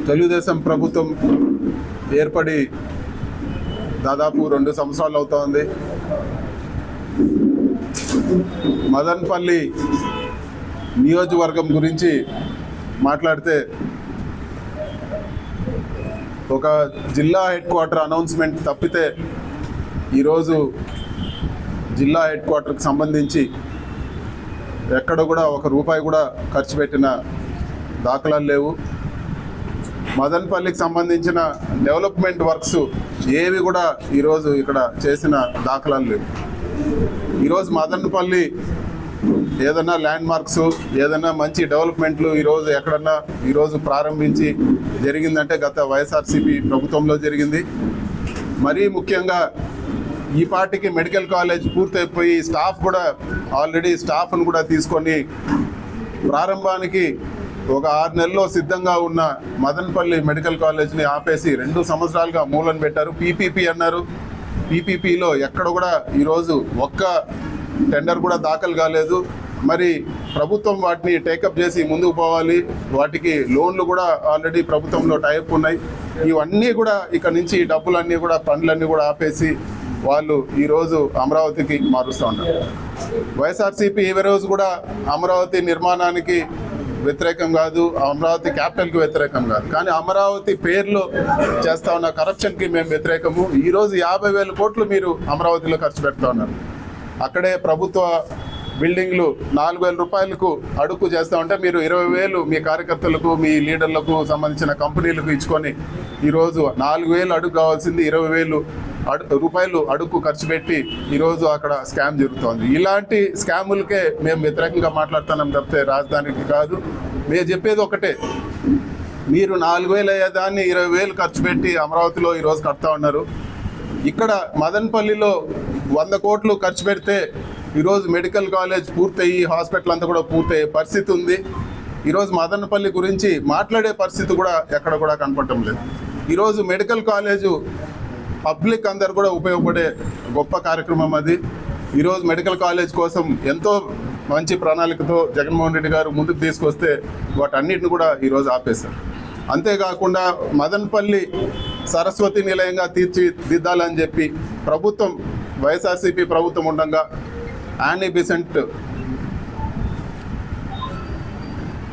తెలుగుదేశం ప్రభుత్వం ఏర్పడి దాదాపు 2 సంవత్సరాలు అవుతోంది. మదనపల్లి నియోజకవర్గం గురించి మాట్లాడితే ఒక జిల్లా హెడ్ క్వార్టర్ అనౌన్స్మెంట్ తప్పితే ఈరోజు జిల్లా హెడ్ క్వార్టర్కి సంబంధించి ఎక్కడ కూడా ₹1 కూడా ఖర్చు పెట్టిన దాఖలాలు లేవు. మదనపల్లికి సంబంధించిన డెవలప్మెంట్ వర్క్స్ ఏవి కూడా ఈరోజు ఇక్కడ చేసిన దాఖలాలు లేవు. ఈరోజు మదనపల్లి ఏదైనా ల్యాండ్ మార్క్స్, ఏదైనా మంచి డెవలప్మెంట్లు ఈరోజు ఎక్కడన్నా ఈరోజు ప్రారంభించి జరిగిందంటే గత వైఎస్ఆర్సీపీ ప్రభుత్వంలో జరిగింది. మరీ ముఖ్యంగా ఈ పార్టీకి మెడికల్ కాలేజ్ పూర్తయిపోయి స్టాఫ్ కూడా ఆల్రెడీ స్టాఫ్ను కూడా తీసుకొని ప్రారంభానికి ఒక 6 నెలల్లో సిద్ధంగా ఉన్న మదనపల్లి మెడికల్ కాలేజ్ని ఆపేసి 2 సంవత్సరాలుగా మూలన పెట్టారు. పీపీపీ అన్నారు. పీపీపీలో ఎక్కడ కూడా ఈరోజు ఒక్క టెండర్ కూడా దాఖలు కాలేదు. మరి ప్రభుత్వం వాటిని టేకప్ చేసి ముందుకు పోవాలి. వాటికి లోన్లు కూడా ఆల్రెడీ ప్రభుత్వంలో టైప్ ఉన్నాయి. ఇవన్నీ కూడా ఇక నుంచి డబ్బులన్నీ కూడా ఫండ్లన్నీ కూడా ఆపేసి వాళ్ళు ఈరోజు అమరావతికి మారుస్తూ ఉన్నారు. వైఎస్ఆర్సీపీ ఈ రోజు కూడా అమరావతి నిర్మాణానికి వ్యతిరేకం కాదు, అమరావతి క్యాపిటల్కి వ్యతిరేకం కాదు, కానీ అమరావతి పేర్లో చేస్తా ఉన్న కరప్షన్కి మేము వ్యతిరేకము. ఈరోజు 50,000 కోట్లు మీరు అమరావతిలో ఖర్చు పెడతా ఉన్నారు. అక్కడే ప్రభుత్వ బిల్డింగ్లు ₹4,000 అడుగు చేస్తూ ఉంటే మీరు 20,000 మీ కార్యకర్తలకు, మీ లీడర్లకు సంబంధించిన కంపెనీలకు ఇచ్చుకొని ఈరోజు 4,000 అడుగు కావాల్సింది ₹20,000 అడుగు ఖర్చు పెట్టి ఈరోజు అక్కడ స్కామ్ జరుగుతోంది. ఇలాంటి స్కాములకే మేము వ్యతిరేకంగా మాట్లాడుతున్నాం తప్పితే రాజధానికి కాదు. మేము చెప్పేది ఒకటే, మీరు 4,000 అయ్యేదాన్ని 20,000 ఖర్చు పెట్టి అమరావతిలో ఈరోజు కడతా ఉన్నారు. ఇక్కడ మదనపల్లిలో 100 కోట్లు ఖర్చు పెడితే ఈరోజు మెడికల్ కాలేజ్ పూర్తయ్యి హాస్పిటల్ అంతా కూడా పూర్తయ్యే పరిస్థితి ఉంది. ఈరోజు మదనపల్లి గురించి మాట్లాడే పరిస్థితి కూడా ఎక్కడ కూడా కనపడటం లేదు. ఈరోజు మెడికల్ కాలేజు పబ్లిక్ అందరు కూడా ఉపయోగపడే గొప్ప కార్యక్రమం అది. ఈరోజు మెడికల్ కాలేజ్ కోసం ఎంతో మంచి ప్రణాళికతో జగన్మోహన్ రెడ్డి గారు ముందుకు తీసుకొస్తే వాటన్నిటిని కూడా ఈరోజు ఆపేశారు. అంతేకాకుండా మదనపల్లి సరస్వతి నిలయంగా తీర్చిదిద్దాలని చెప్పి ప్రభుత్వం, వైఎస్ఆర్సీపీ ప్రభుత్వం ఉండగా యానీ బెసెంట్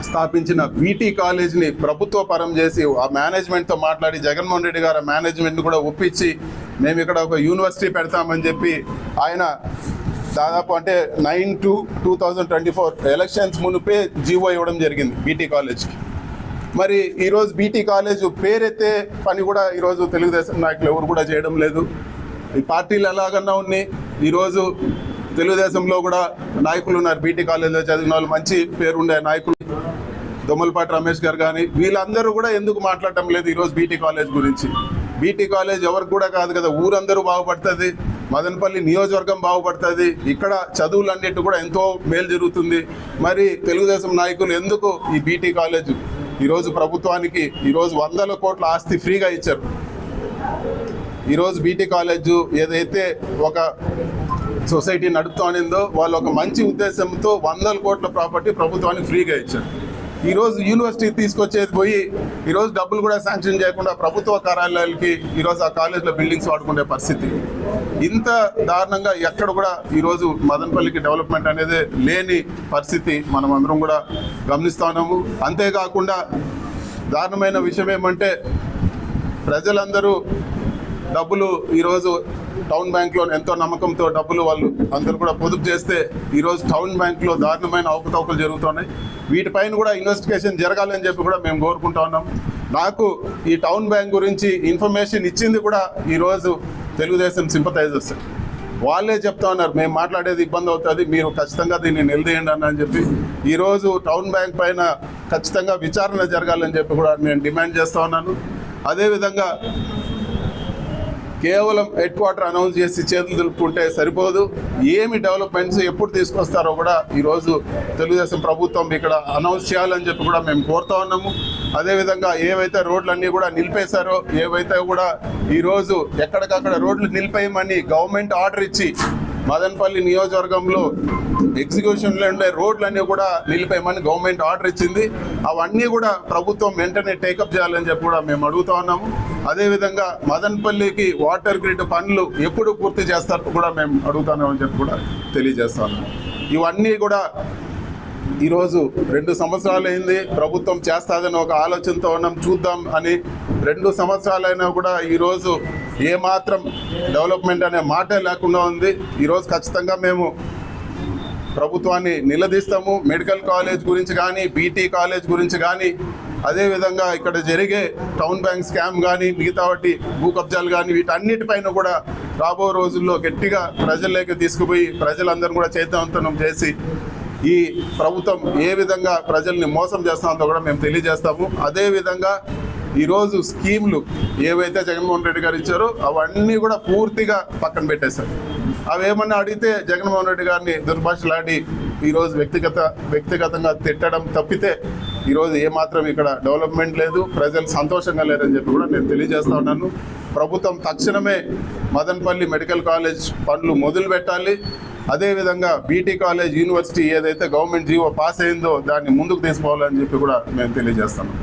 స్థాపించిన బీటీ కాలేజ్ని ప్రభుత్వ పరం చేసి ఆ మేనేజ్మెంట్తో మాట్లాడి జగన్మోహన్ రెడ్డి గారు మేనేజ్మెంట్ని కూడా ఒప్పించి మేము ఇక్కడ ఒక యూనివర్సిటీ పెడతామని చెప్పి ఆయన దాదాపు అంటే 9/2/2024 ఎలక్షన్స్ మునిపే జీవో ఇవ్వడం జరిగింది బీటీ కాలేజ్కి. మరి ఈరోజు బీటీ కాలేజ్ పేరెత్తే పని కూడా ఈరోజు తెలుగుదేశం నాయకులు ఎవరు కూడా చేయడం లేదు. ఈ పార్టీలు ఎలాగన్నా ఉన్నాయి. ఈరోజు తెలుగుదేశంలో కూడా నాయకులు ఉన్నారు, బీటీ కాలేజ్లో చదివిన వాళ్ళు, మంచి పేరుండే నాయకులు, దొమ్మలపాటి రమేష్ గారు కానీ వీళ్ళందరూ కూడా ఎందుకు మాట్లాడటం లేదు ఈరోజు బీటీ కాలేజ్ గురించి? బీటీ కాలేజ్ ఎవరికి కూడా కాదు కదా, ఊరందరూ బాగుపడుతుంది, మదనపల్లి నియోజకవర్గం బాగుపడుతుంది, ఇక్కడ చదువులన్నిటి కూడా ఎంతో మేలు జరుగుతుంది. మరి తెలుగుదేశం నాయకులు ఎందుకు ఈ బీటీ కాలేజ్ ఈరోజు ప్రభుత్వానికి ఈరోజు 100 కోట్ల ఆస్తి ఫ్రీగా ఇచ్చారు. ఈరోజు బీటీ కాలేజు ఏదైతే ఒక సొసైటీ నడుపుతానిందో వాళ్ళు ఒక మంచి ఉద్దేశంతో 100 కోట్ల ప్రాపర్టీ ప్రభుత్వానికి ఫ్రీగా ఇచ్చారు. ఈరోజు యూనివర్సిటీ తీసుకొచ్చేది పోయి ఈరోజు డబ్బులు కూడా శాంక్షన్ చేయకుండా ప్రభుత్వ కార్యాలయాలకి ఈరోజు ఆ కాలేజ్లో బిల్డింగ్స్ వాడుకునే పరిస్థితి. ఇంత దారుణంగా ఎక్కడ కూడా ఈరోజు మదనపల్లికి డెవలప్మెంట్ అనేది లేని పరిస్థితి మనం అందరం కూడా గమనిస్తా ఉన్నాము. అంతేకాకుండా దారుణమైన విషయం ఏమంటే ప్రజలందరూ డబ్బులు ఈరోజు టౌన్ బ్యాంక్లో ఎంతో నమ్మకంతో డబ్బులు వాళ్ళు అందరూ కూడా పొదుపు చేస్తే ఈరోజు టౌన్ బ్యాంక్లో దారుణమైన అవకతవకలు జరుగుతున్నాయి. వీటిపైన కూడా ఇన్వెస్టిగేషన్ జరగాలని చెప్పి కూడా మేము కోరుకుంటా ఉన్నాం. నాకు ఈ టౌన్ బ్యాంక్ గురించి ఇన్ఫర్మేషన్ ఇచ్చింది కూడా ఈరోజు తెలుగుదేశం సింపథైజర్స్. వాళ్ళే చెప్తా ఉన్నారు మేము మాట్లాడేది ఇబ్బంది అవుతుంది, మీరు ఖచ్చితంగా దీన్ని నిలదీయండి అని చెప్పి ఈరోజు టౌన్ బ్యాంక్ పైన ఖచ్చితంగా విచారణ జరగాలని చెప్పి కూడా నేను డిమాండ్ చేస్తూ ఉన్నాను. అదేవిధంగా కేవలం హెడ్ క్వార్టర్ అనౌన్స్ చేసి చేతులు దులుపుకుంటే సరిపోదు. ఏమి డెవలప్మెంట్స్ ఎప్పుడు తీసుకొస్తారో కూడా ఈరోజు తెలుగుదేశం ప్రభుత్వం ఇక్కడ అనౌన్స్ చేయాలని చెప్పి కూడా మేము కోరుతా ఉన్నాము. అదేవిధంగా ఏవైతే రోడ్లన్నీ కూడా నిలిపేశారో, ఏవైతే కూడా ఈరోజు ఎక్కడికక్కడ రోడ్లు నిలిపేయమని గవర్నమెంట్ ఆర్డర్ ఇచ్చి మదనపల్లి నియోజకవర్గంలో ఎగ్జిక్యూషన్లో ఉండే రోడ్లన్నీ కూడా నిలిపేయమని గవర్నమెంట్ ఆర్డర్ ఇచ్చింది. అవన్నీ కూడా ప్రభుత్వం వెంటనే టేకప్ చేయాలని చెప్పి కూడా మేము అడుగుతా ఉన్నాము. అదేవిధంగా మదనపల్లికి వాటర్ గ్రిడ్ పనులు ఎప్పుడు పూర్తి చేస్తారో కూడా మేము అడుగుతున్నామని చెప్పి కూడా తెలియజేస్తా ఉన్నాము. ఇవన్నీ కూడా ఈరోజు 2 సంవత్సరాలు అయింది, ప్రభుత్వం చేస్తాదని ఒక ఆలోచనతో ఉన్నాం, చూద్దాం అని. 2 సంవత్సరాలైనా కూడా ఈరోజు ఏమాత్రం డెవలప్మెంట్ అనే మాటే లేకుండా ఉంది. ఈరోజు ఖచ్చితంగా మేము ప్రభుత్వాన్ని నిలదీస్తాము. మెడికల్ కాలేజ్ గురించి కానీ, బీటీ కాలేజ్ గురించి కానీ, అదేవిధంగా ఇక్కడ జరిగే టౌన్ బ్యాంక్ స్కామ్ కానీ, మిగతా వాటి భూ కబ్జాలు కానీ, వీటన్నిటిపైన కూడా రాబో రోజుల్లో గట్టిగా ప్రజల్లోకి తీసుకుపోయి ప్రజలందరూ కూడా చైతన్యవంతం చేసి ఈ ప్రభుత్వం ఏ విధంగా ప్రజల్ని మోసం చేస్తుందో కూడా మేము తెలియజేస్తాము. అదేవిధంగా ఈరోజు స్కీమ్లు ఏవైతే జగన్మోహన్ రెడ్డి గారు ఇచ్చారో అవన్నీ కూడా పూర్తిగా పక్కన పెట్టేశారు. అవేమన్నా అడిగితే జగన్మోహన్ రెడ్డి గారిని దుర్భాషలాడి ఈరోజు వ్యక్తిగతంగా తిట్టడం తప్పితే ఈరోజు ఏమాత్రం ఇక్కడ డెవలప్మెంట్ లేదు, ప్రజలు సంతోషంగా లేరని చెప్పి కూడా నేను తెలియజేస్తా ఉన్నాను. ప్రభుత్వం తక్షణమే మదనపల్లి మెడికల్ కాలేజ్ పనులు మొదలు పెట్టాలి. అదేవిధంగా బీటీ కాలేజ్, యూనివర్సిటీ ఏదైతే గవర్నమెంట్ జీవో పాస్ అయిందో దాన్ని ముందుకు తీసుకోవాలని చెప్పి కూడా మేము తెలియజేస్తాము.